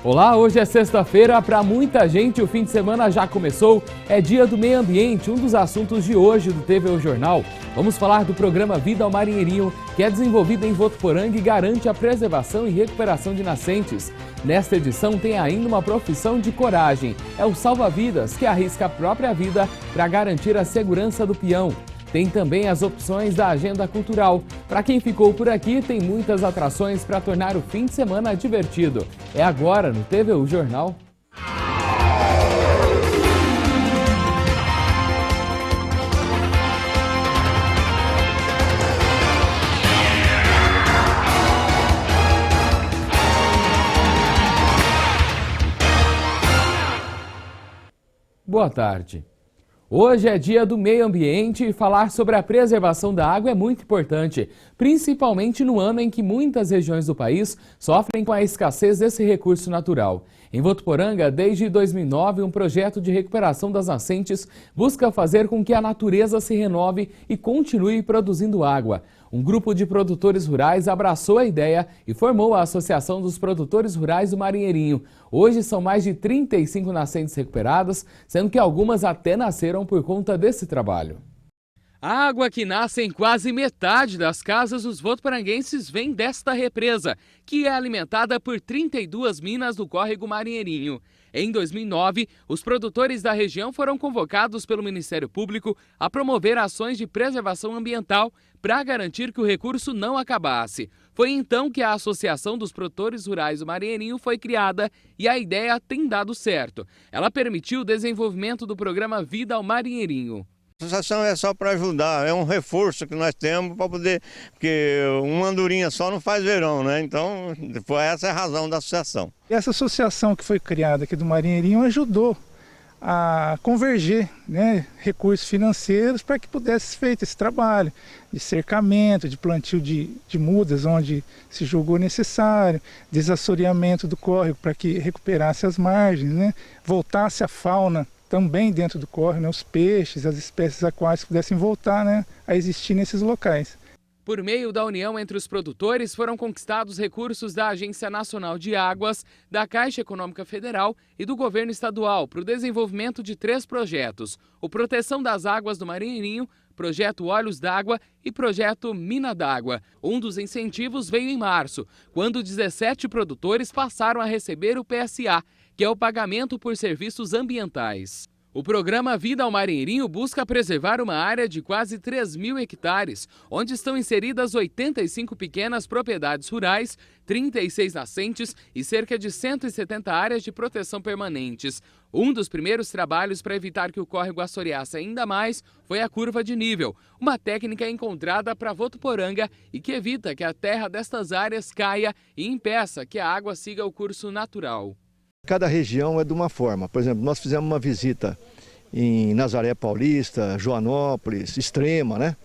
Olá, hoje é sexta-feira, para muita gente o fim de semana já começou, é dia do meio ambiente, um dos assuntos de hoje do TV Jornal. Vamos falar do programa Vida ao Marinheirinho, que é desenvolvido em Votuporanga e garante a preservação e recuperação de nascentes. Nesta edição tem ainda uma profissão de coragem, é o salva-vidas, que arrisca a própria vida para garantir a segurança do peão. Tem também as opções da agenda cultural. Para quem ficou por aqui, tem muitas atrações para tornar o fim de semana divertido. É agora no TV Jornal. Boa tarde. Hoje é dia do meio ambiente e falar sobre a preservação da água é muito importante, principalmente no ano em que muitas regiões do país sofrem com a escassez desse recurso natural. Em Votuporanga, desde 2009, um projeto de recuperação das nascentes busca fazer com que a natureza se renove e continue produzindo água. Um grupo de produtores rurais abraçou a ideia e formou a Associação dos Produtores Rurais do Marinheirinho. Hoje são mais de 35 nascentes recuperadas, sendo que algumas até nasceram por conta desse trabalho. A água que nasce em quase metade das casas dos votuporanguenses vem desta represa, que é alimentada por 32 minas do córrego Marinheirinho. Em 2009, os produtores da região foram convocados pelo Ministério Público a promover ações de preservação ambiental para garantir que o recurso não acabasse. Foi então que a Associação dos Produtores Rurais do Marinheirinho foi criada e a ideia tem dado certo. Ela permitiu o desenvolvimento do programa Vida ao Marinheirinho. A associação é só para ajudar, é um reforço que nós temos para poder, porque uma andorinha só não faz verão, né? Então, essa é a razão da associação. Essa associação que foi criada aqui do Marinheirinho ajudou a converger, né, recursos financeiros para que pudesse ser feito esse trabalho de cercamento, de plantio de mudas onde se julgou necessário, desassoreamento do córrego para que recuperasse as margens, né, voltasse a fauna também dentro do córrego, né, os peixes, as espécies aquáticas pudessem voltar, né, a existir nesses locais. Por meio da união entre os produtores, foram conquistados recursos da Agência Nacional de Águas, da Caixa Econômica Federal e do Governo Estadual para o desenvolvimento de 3 projetos: o Proteção das Águas do Marinheirinho, Projeto Olhos d'Água e Projeto Mina d'Água. Um dos incentivos veio em março, quando 17 produtores passaram a receber o PSA, que é o pagamento por serviços ambientais. O programa Vida ao Marinheirinho busca preservar uma área de quase 3.000 hectares, onde estão inseridas 85 pequenas propriedades rurais, 36 nascentes e cerca de 170 áreas de proteção permanentes. Um dos primeiros trabalhos para evitar que o córrego assoreasse ainda mais foi a curva de nível, uma técnica encontrada para Votuporanga e que evita que a terra destas áreas caia e impeça que a água siga o curso natural. Cada região é de uma forma. Por exemplo, nós fizemos uma visita em Nazaré Paulista, Joanópolis, Extrema, né?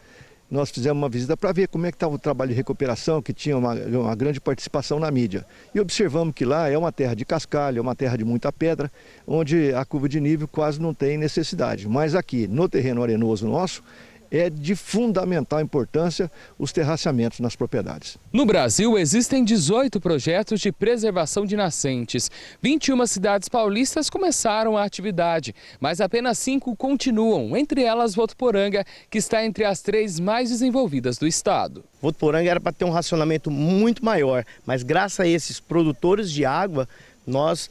Nós fizemos uma visita para ver como é que estava o trabalho de recuperação, que tinha uma grande participação na mídia. E observamos que lá é uma terra de cascalho, é uma terra de muita pedra, onde a curva de nível quase não tem necessidade. Mas aqui, no terreno arenoso nosso, é de fundamental importância os terraceamentos nas propriedades. No Brasil, existem 18 projetos de preservação de nascentes. 21 cidades paulistas começaram a atividade, mas apenas 5 continuam, entre elas Votuporanga, que está entre as 3 mais desenvolvidas do estado. Votuporanga era para ter um racionamento muito maior, mas graças a esses produtores de água, nós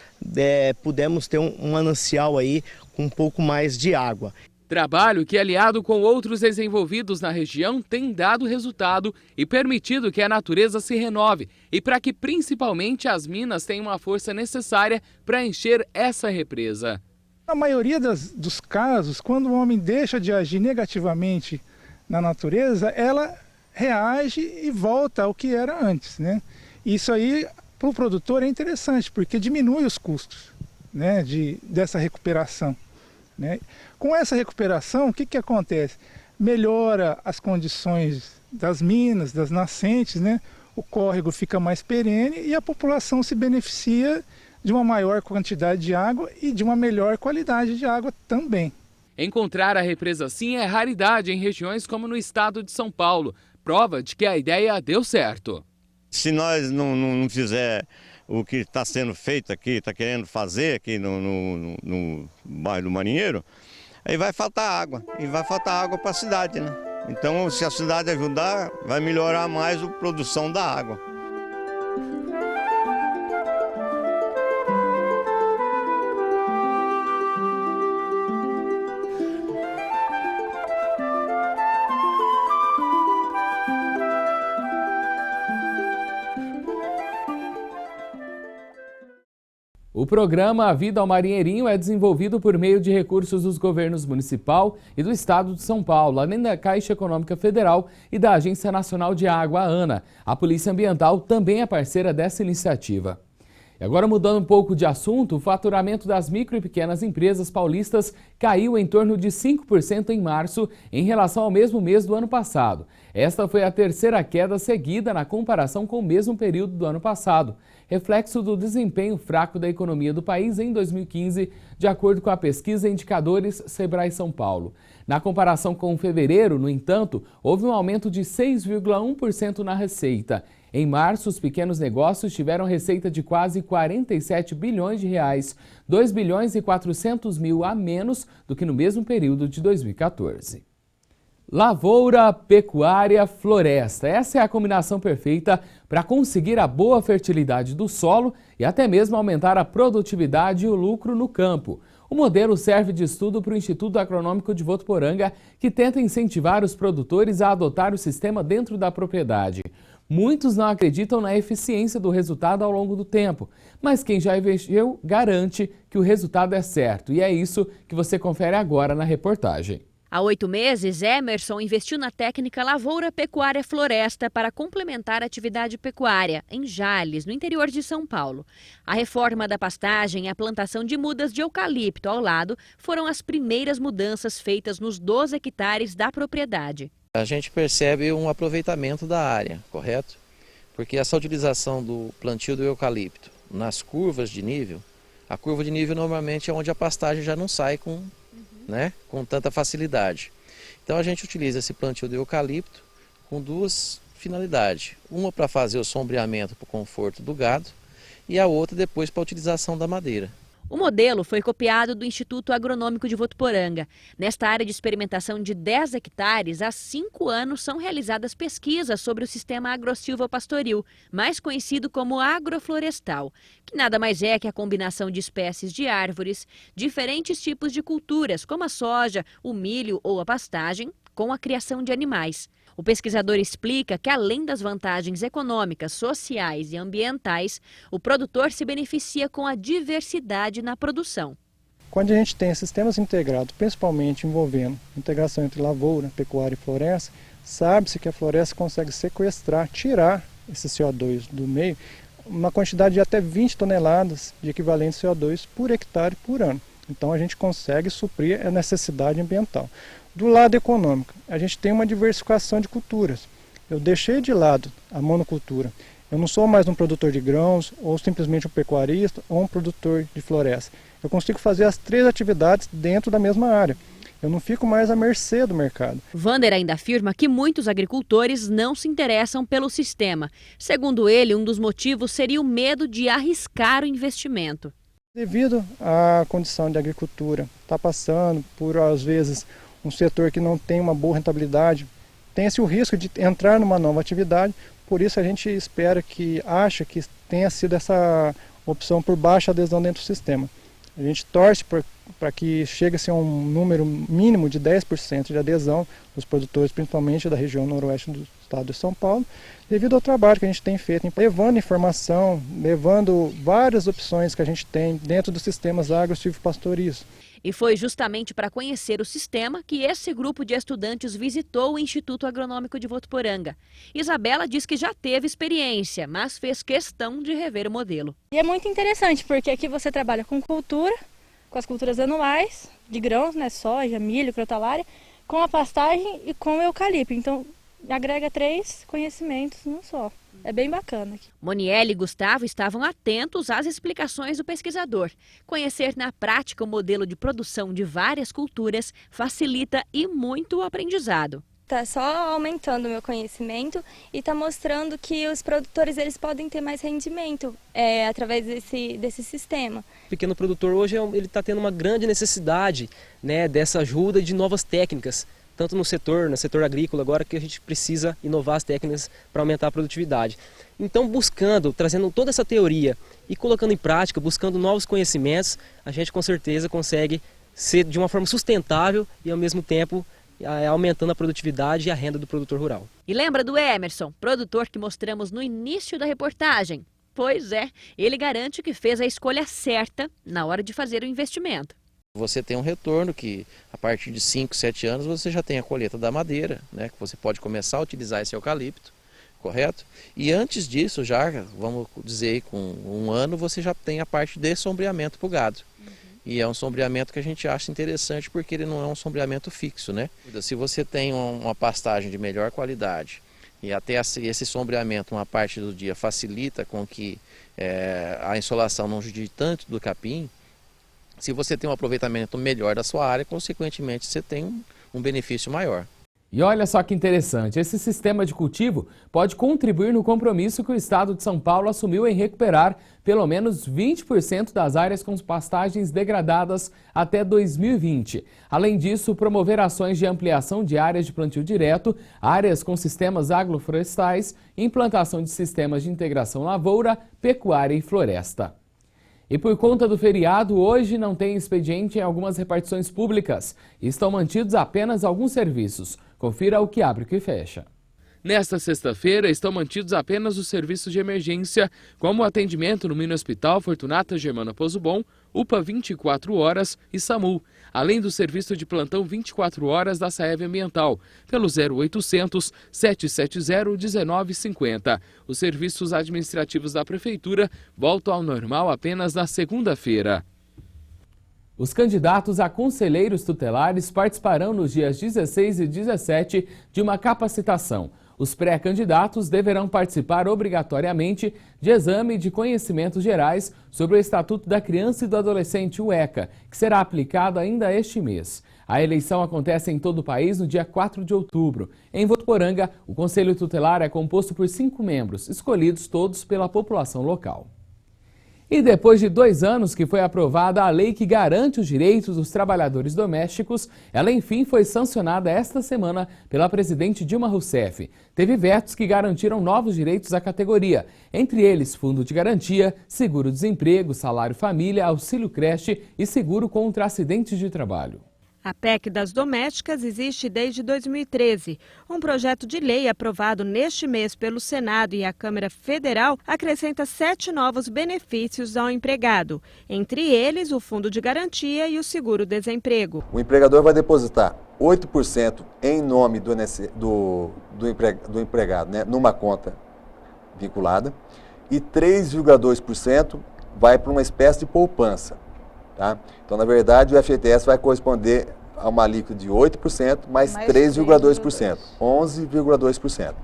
pudemos ter um manancial aí com um pouco mais de água. Trabalho que, aliado com outros desenvolvidos na região, tem dado resultado e permitido que a natureza se renove e para que principalmente as minas tenham a força necessária para encher essa represa. Na maioria dos casos, quando o homem deixa de agir negativamente na natureza, ela reage e volta ao que era antes, né? Isso aí, para o produtor, é interessante, porque diminui os custos, né, dessa recuperação. Né? Com essa recuperação, o que acontece? Melhora as condições das minas, das nascentes, né? O córrego fica mais perene e a população se beneficia de uma maior quantidade de água e de uma melhor qualidade de água também. Encontrar a represa assim é raridade em regiões como no estado de São Paulo, prova de que a ideia deu certo. Se nós não fizer o que está sendo feito aqui, está querendo fazer aqui no bairro do Marinheiro, aí vai faltar água, e vai faltar água para a cidade, né? Então, se a cidade ajudar, vai melhorar mais a produção da água. O programa A Vida ao Marinheirinho é desenvolvido por meio de recursos dos governos municipal e do Estado de São Paulo, além da Caixa Econômica Federal e da Agência Nacional de Água, a ANA. A Polícia Ambiental também é parceira dessa iniciativa. E agora, mudando um pouco de assunto, o faturamento das micro e pequenas empresas paulistas caiu em torno de 5% em março em relação ao mesmo mês do ano passado. Esta foi a terceira queda seguida na comparação com o mesmo período do ano passado, reflexo do desempenho fraco da economia do país em 2015, de acordo com a pesquisa Indicadores Sebrae São Paulo. Na comparação com fevereiro, no entanto, houve um aumento de 6,1% na receita. Em março, os pequenos negócios tiveram receita de quase 47 bilhões de reais, 2 bilhões e 400 mil a menos do que no mesmo período de 2014. Lavoura, pecuária, floresta. Essa é a combinação perfeita para conseguir a boa fertilidade do solo e até mesmo aumentar a produtividade e o lucro no campo. O modelo serve de estudo para o Instituto Agronômico de Votuporanga, que tenta incentivar os produtores a adotar o sistema dentro da propriedade. Muitos não acreditam na eficiência do resultado ao longo do tempo, mas quem já investiu garante que o resultado é certo. E é isso que você confere agora na reportagem. Há 8 meses, Emerson investiu na técnica Lavoura, Pecuária, Floresta para complementar a atividade pecuária, em Jales, no interior de São Paulo. A reforma da pastagem e a plantação de mudas de eucalipto ao lado foram as primeiras mudanças feitas nos 12 hectares da propriedade. A gente percebe um aproveitamento da área, correto? Porque essa utilização do plantio do eucalipto nas curvas de nível, a curva de nível normalmente é onde a pastagem já não sai com tanta facilidade. Então a gente utiliza esse plantio de eucalipto com duas finalidades. Uma para fazer o sombreamento para o conforto do gado e a outra depois para a utilização da madeira. O modelo foi copiado do Instituto Agronômico de Votuporanga. Nesta área de experimentação de 10 hectares, há 5 anos são realizadas pesquisas sobre o sistema agrosilvopastoril, mais conhecido como agroflorestal, que nada mais é que a combinação de espécies de árvores, diferentes tipos de culturas, como a soja, o milho ou a pastagem, com a criação de animais. O pesquisador explica que, além das vantagens econômicas, sociais e ambientais, o produtor se beneficia com a diversidade na produção. Quando a gente tem sistemas integrados, principalmente envolvendo integração entre lavoura, pecuária e floresta, sabe-se que a floresta consegue sequestrar, tirar esse CO2 do meio, uma quantidade de até 20 toneladas de equivalente CO2 por hectare por ano. Então a gente consegue suprir a necessidade ambiental. Do lado econômico, a gente tem uma diversificação de culturas. Eu deixei de lado a monocultura. Eu não sou mais um produtor de grãos, ou simplesmente um pecuarista, ou um produtor de floresta. Eu consigo fazer as 3 atividades dentro da mesma área. Eu não fico mais à mercê do mercado. Vander ainda afirma que muitos agricultores não se interessam pelo sistema. Segundo ele, um dos motivos seria o medo de arriscar o investimento. Devido à condição de agricultura, está passando por, às vezes, um setor que não tem uma boa rentabilidade, tem-se o risco de entrar numa nova atividade, por isso a gente acha que tenha sido essa opção por baixa adesão dentro do sistema. A gente torce para que chegue a um número mínimo de 10% de adesão dos produtores, principalmente da região noroeste do estado de São Paulo, devido ao trabalho que a gente tem feito, levando informação, levando várias opções que a gente tem dentro dos sistemas agro-silvopastoris. E foi justamente para conhecer o sistema que esse grupo de estudantes visitou o Instituto Agronômico de Votuporanga. Isabela diz que já teve experiência, mas fez questão de rever o modelo. E é muito interessante, porque aqui você trabalha com cultura, com as culturas anuais, de grãos, soja, milho, crotalária, com a pastagem e com o eucalipto. Então, agrega 3 conhecimentos num só. É bem bacana aqui. Monielle e Gustavo estavam atentos às explicações do pesquisador. Conhecer na prática o modelo de produção de várias culturas facilita e muito o aprendizado. tá só aumentando o meu conhecimento e tá mostrando que os produtores eles podem ter mais rendimento através desse sistema. O pequeno produtor hoje ele está tendo uma grande necessidade, né, dessa ajuda e de novas técnicas, tanto no setor agrícola agora, que a gente precisa inovar as técnicas para aumentar a produtividade. Então, trazendo toda essa teoria e colocando em prática, buscando novos conhecimentos, a gente com certeza consegue ser de uma forma sustentável e ao mesmo tempo aumentando a produtividade e a renda do produtor rural. E lembra do Emerson, produtor que mostramos no início da reportagem? Pois é, ele garante que fez a escolha certa na hora de fazer o investimento. Você tem um retorno que a partir de 5, 7 anos você já tem a colheita da madeira, né, que você pode começar a utilizar esse eucalipto, correto? E antes disso já, vamos dizer, com 1 ano você já tem a parte de sombreamento para o gado. E é um sombreamento que a gente acha interessante porque ele não é um sombreamento fixo, né? Se você tem uma pastagem de melhor qualidade e até esse sombreamento uma parte do dia facilita com que a insolação não judia tanto do capim, se você tem um aproveitamento melhor da sua área, consequentemente você tem um benefício maior. E olha só que interessante, esse sistema de cultivo pode contribuir no compromisso que o Estado de São Paulo assumiu em recuperar pelo menos 20% das áreas com pastagens degradadas até 2020. Além disso, promover ações de ampliação de áreas de plantio direto, áreas com sistemas agroflorestais, implantação de sistemas de integração lavoura, pecuária e floresta. E por conta do feriado, hoje não tem expediente em algumas repartições públicas. Estão mantidos apenas alguns serviços. Confira o que abre e o que fecha. Nesta sexta-feira, estão mantidos apenas os serviços de emergência, como o atendimento no Mini Hospital Fortunata Germana Pozobon, UPA 24 horas e SAMU, além do serviço de plantão 24 horas da Saev Ambiental, pelo 0800 770 1950. Os serviços administrativos da Prefeitura voltam ao normal apenas na segunda-feira. Os candidatos a conselheiros tutelares participarão nos dias 16 e 17 de uma capacitação. Os pré-candidatos deverão participar obrigatoriamente de exame de conhecimentos gerais sobre o Estatuto da Criança e do Adolescente, o ECA, que será aplicado ainda este mês. A eleição acontece em todo o país no dia 4 de outubro. Em Votuporanga, o Conselho Tutelar é composto por 5 membros, escolhidos todos pela população local. E depois de 2 anos que foi aprovada a lei que garante os direitos dos trabalhadores domésticos, ela enfim foi sancionada esta semana pela presidente Dilma Rousseff. Teve vetos que garantiram novos direitos à categoria, entre eles fundo de garantia, seguro-desemprego, salário-família, auxílio-creche e seguro contra acidentes de trabalho. A PEC das domésticas existe desde 2013. Um projeto de lei aprovado neste mês pelo Senado e a Câmara Federal acrescenta 7 novos benefícios ao empregado, entre eles o fundo de garantia e o seguro-desemprego. O empregador vai depositar 8% em nome do empregado, né, numa conta vinculada, e 3,2% vai para uma espécie de poupança. Tá? Então, na verdade, o FGTS vai corresponder a uma alíquota de 8%, mais 3,2%, 11,2%.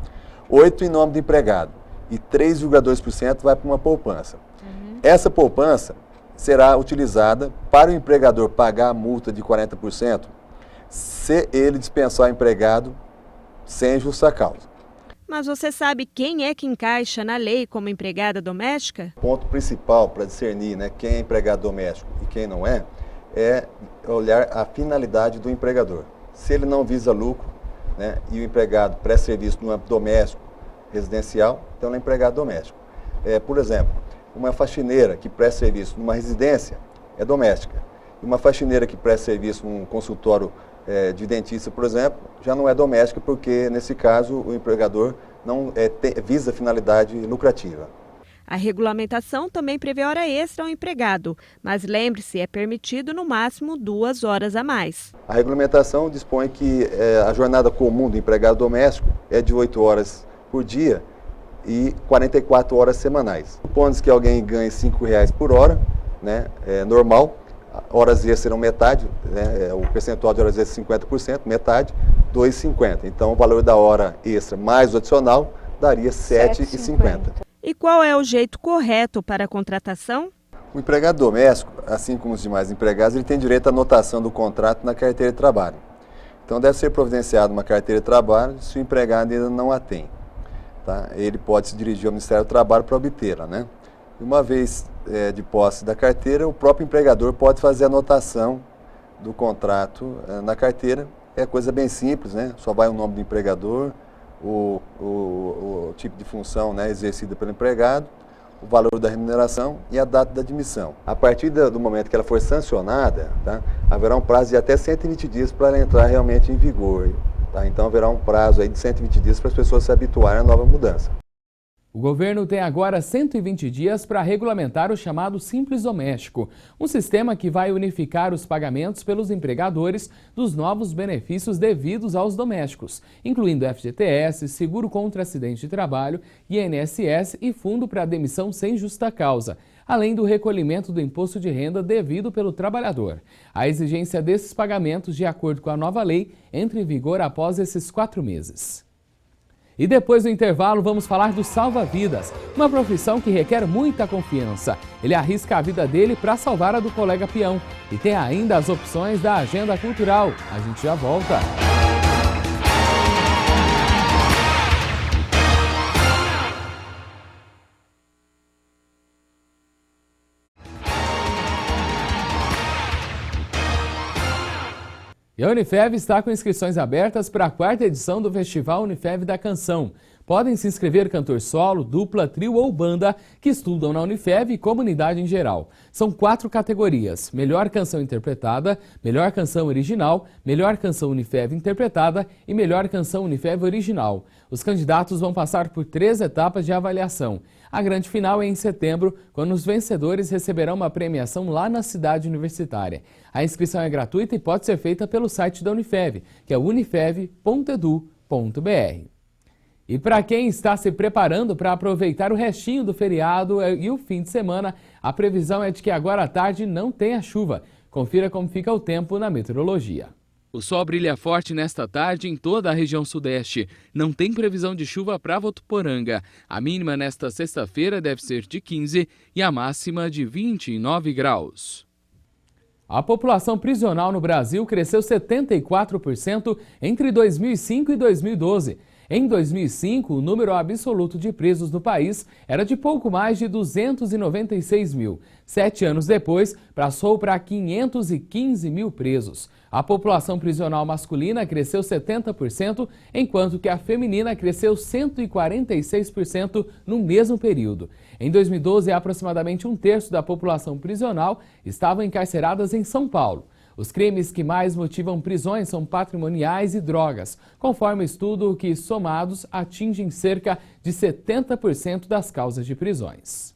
8% em nome do empregado e 3,2% vai para uma poupança. Essa poupança será utilizada para o empregador pagar a multa de 40% se ele dispensar o empregado sem justa causa. Mas você sabe quem é que encaixa na lei como empregada doméstica? O ponto principal para discernir, né, quem é empregado doméstico e quem não é olhar a finalidade do empregador. Se ele não visa lucro, né, e o empregado presta serviço no âmbito doméstico, residencial, então ele é empregado doméstico. Por exemplo, uma faxineira que presta serviço numa residência é doméstica. E uma faxineira que presta serviço num consultório de dentista, por exemplo, já não é doméstica, porque nesse caso o empregador não visa finalidade lucrativa. A regulamentação também prevê hora extra ao empregado, mas lembre-se, é permitido no máximo 2 horas a mais. A regulamentação dispõe que a jornada comum do empregado doméstico é de 8 horas por dia e 44 horas semanais. Supondo que alguém ganhe R$5 por hora, né, normal, horas extras serão metade, né, o percentual de horas extras é 50%, metade, R$ 2,50. Então o valor da hora extra mais o adicional daria R$ 7,50. E qual é o jeito correto para a contratação? O empregado doméstico, assim como os demais empregados, ele tem direito à anotação do contrato na carteira de trabalho. Então deve ser providenciada uma carteira de trabalho se o empregado ainda não a tem. Tá? Ele pode se dirigir ao Ministério do Trabalho para obtê-la, né? E uma vez de posse da carteira, o próprio empregador pode fazer a anotação do contrato na carteira. É coisa bem simples, né? Só vai o nome do empregador, o tipo de função, né, exercida pelo empregado, o valor da remuneração e a data da admissão. A partir do momento que ela for sancionada, tá, haverá um prazo de até 120 dias para ela entrar realmente em vigor. Tá? Então haverá um prazo aí de 120 dias para as pessoas se habituarem à nova mudança. O governo tem agora 120 dias para regulamentar o chamado Simples Doméstico, um sistema que vai unificar os pagamentos pelos empregadores dos novos benefícios devidos aos domésticos, incluindo FGTS, Seguro contra Acidente de Trabalho, INSS e Fundo para Demissão sem Justa Causa, além do recolhimento do imposto de renda devido pelo trabalhador. A exigência desses pagamentos, de acordo com a nova lei, entra em vigor após esses 4 meses. E depois do intervalo vamos falar do salva-vidas, uma profissão que requer muita confiança. Ele arrisca a vida dele para salvar a do colega peão. E tem ainda as opções da agenda cultural. A gente já volta. E a Unifev está com inscrições abertas para a 4ª edição do Festival Unifev da Canção. Podem se inscrever cantor solo, dupla, trio ou banda que estudam na Unifev e comunidade em geral. São 4 categorias: Melhor Canção Interpretada, Melhor Canção Original, Melhor Canção Unifev Interpretada e Melhor Canção Unifev Original. Os candidatos vão passar por 3 etapas de avaliação. A grande final é em setembro, quando os vencedores receberão uma premiação lá na cidade universitária. A inscrição é gratuita e pode ser feita pelo site da Unifev, que é unifev.edu.br. E para quem está se preparando para aproveitar o restinho do feriado e o fim de semana, a previsão é de que agora à tarde não tenha chuva. Confira como fica o tempo na meteorologia. O sol brilha forte nesta tarde em toda a região sudeste. Não tem previsão de chuva para Votuporanga. A mínima nesta sexta-feira deve ser de 15 e a máxima de 29 graus. A população prisional no Brasil cresceu 74% entre 2005 e 2012. Em 2005, o número absoluto de presos no país era de pouco mais de 296 mil. 7 anos depois, passou para 515 mil presos. A população prisional masculina cresceu 70%, enquanto que a feminina cresceu 146% no mesmo período. Em 2012, aproximadamente 1/3 da população prisional estavam encarceradas em São Paulo. Os crimes que mais motivam prisões são patrimoniais e drogas, conforme estudo que, somados, atingem cerca de 70% das causas de prisões.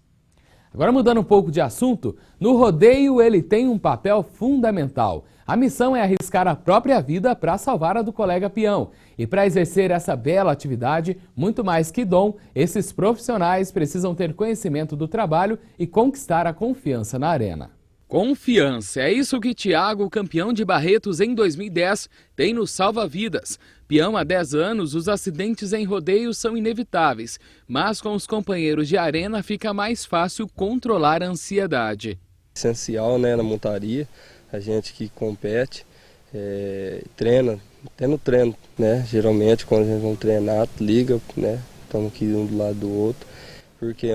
Agora, mudando um pouco de assunto, no rodeio ele tem um papel fundamental. A missão é arriscar a própria vida para salvar a do colega peão. E para exercer essa bela atividade, muito mais que dom, esses profissionais precisam ter conhecimento do trabalho e conquistar a confiança na arena. Confiança, é isso que Thiago, campeão de Barretos em 2010, tem no Salva-Vidas. Peão há 10 anos, os acidentes em rodeio são inevitáveis, mas com os companheiros de arena fica mais fácil controlar a ansiedade. Essencial, né, na montaria, a gente que compete, treina, até no treino, né, geralmente quando a gente vai treinar, liga, né, estamos aqui um do lado do outro, porque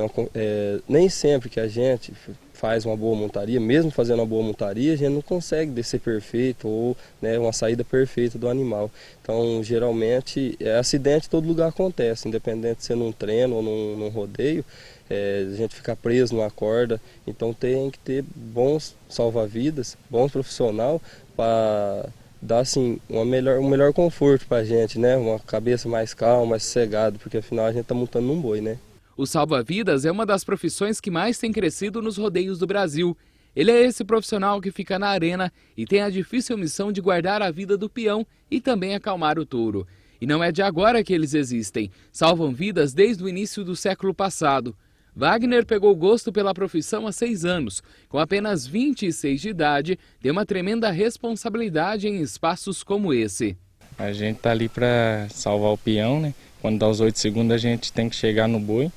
nem sempre que a gente faz uma boa montaria, mesmo fazendo uma boa montaria, a gente não consegue descer perfeito ou, né, uma saída perfeita do animal. Então, geralmente, acidente em todo lugar acontece, independente de ser num treino ou num rodeio, a gente fica preso numa corda. Então, tem que ter bons salva-vidas, bons profissionais para dar assim, um melhor conforto para a gente, né? Uma cabeça mais calma, mais sossegada, porque afinal a gente está montando num boi, né? O salva-vidas é uma das profissões que mais tem crescido nos rodeios do Brasil. Ele é esse profissional que fica na arena e tem a difícil missão de guardar a vida do peão e também acalmar o touro. E não é de agora que eles existem, salvam vidas desde o início do século passado. Wagner pegou gosto pela profissão há 6 anos. Com apenas 26 de idade, tem uma tremenda responsabilidade em espaços como esse. A gente tá ali para salvar o peão, né? Quando dá os 8 segundos a gente tem que chegar no boi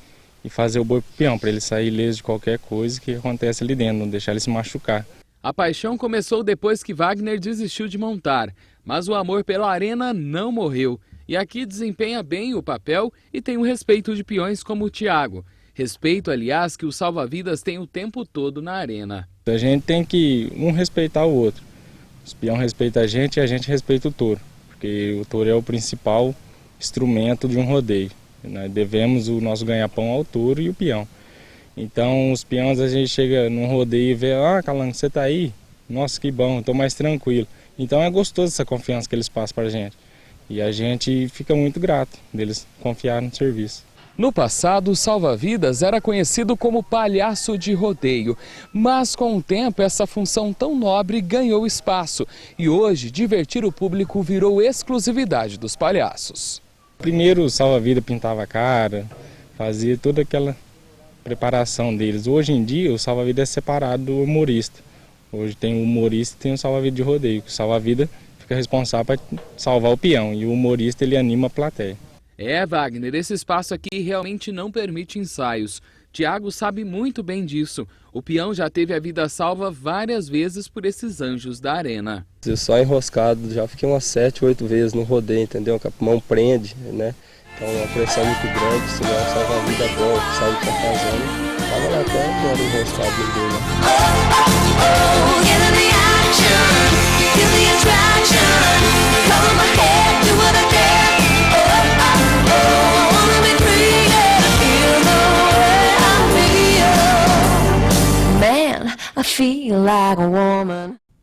e fazer o boi pro peão, para ele sair ileso de qualquer coisa que acontece ali dentro, não deixar ele se machucar. A paixão começou depois que Wagner desistiu de montar, mas o amor pela arena não morreu. E aqui desempenha bem o papel e tem o respeito de peões como o Tiago. Respeito, aliás, que o salva-vidas tem o tempo todo na arena. A gente tem que um respeitar o outro. Os peões respeitam a gente e a gente respeita o touro, porque o touro é o principal instrumento de um rodeio. Nós devemos o nosso ganha-pão ao touro e o peão. Então os peões, a gente chega num rodeio e vê, Calango, você tá aí? Nossa, que bom, estou mais tranquilo. Então é gostoso essa confiança que eles passam para a gente. E a gente fica muito grato deles confiar no serviço. No passado, o salva-vidas era conhecido como palhaço de rodeio, mas com o tempo essa função tão nobre ganhou espaço e hoje divertir o público virou exclusividade dos palhaços. Primeiro o salva-vidas pintava a cara, fazia toda aquela preparação deles. Hoje em dia o salva-vidas é separado do humorista. Hoje tem o humorista e tem o salva-vidas de rodeio. O salva-vidas fica responsável para salvar o peão e o humorista ele anima a plateia. Wagner, esse espaço aqui realmente não permite ensaios. Tiago sabe muito bem disso. O peão já teve a vida salva várias vezes por esses anjos da arena. Eu só enroscado, já fiquei umas 7, 8 vezes no rodeio, entendeu? A mão prende, né? Então é uma pressão muito grande, se não é salva-vida bom, sabe o que está fazendo. Tava lá até agora enroscado no dedo.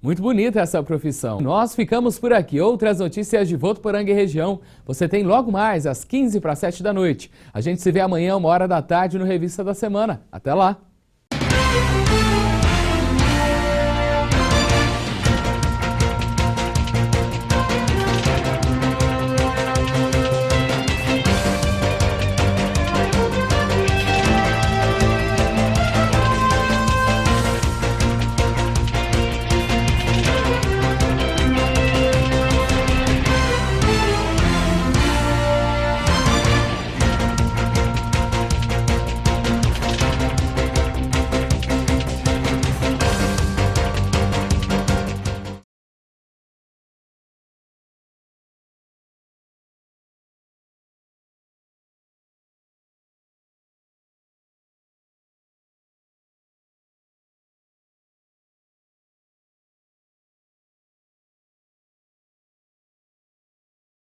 Muito bonita essa profissão. Nós ficamos por aqui. Outras notícias de Votuporanga e região você tem logo mais às 6:45 da noite. A gente se vê amanhã, 13h, no Revista da Semana. Até lá!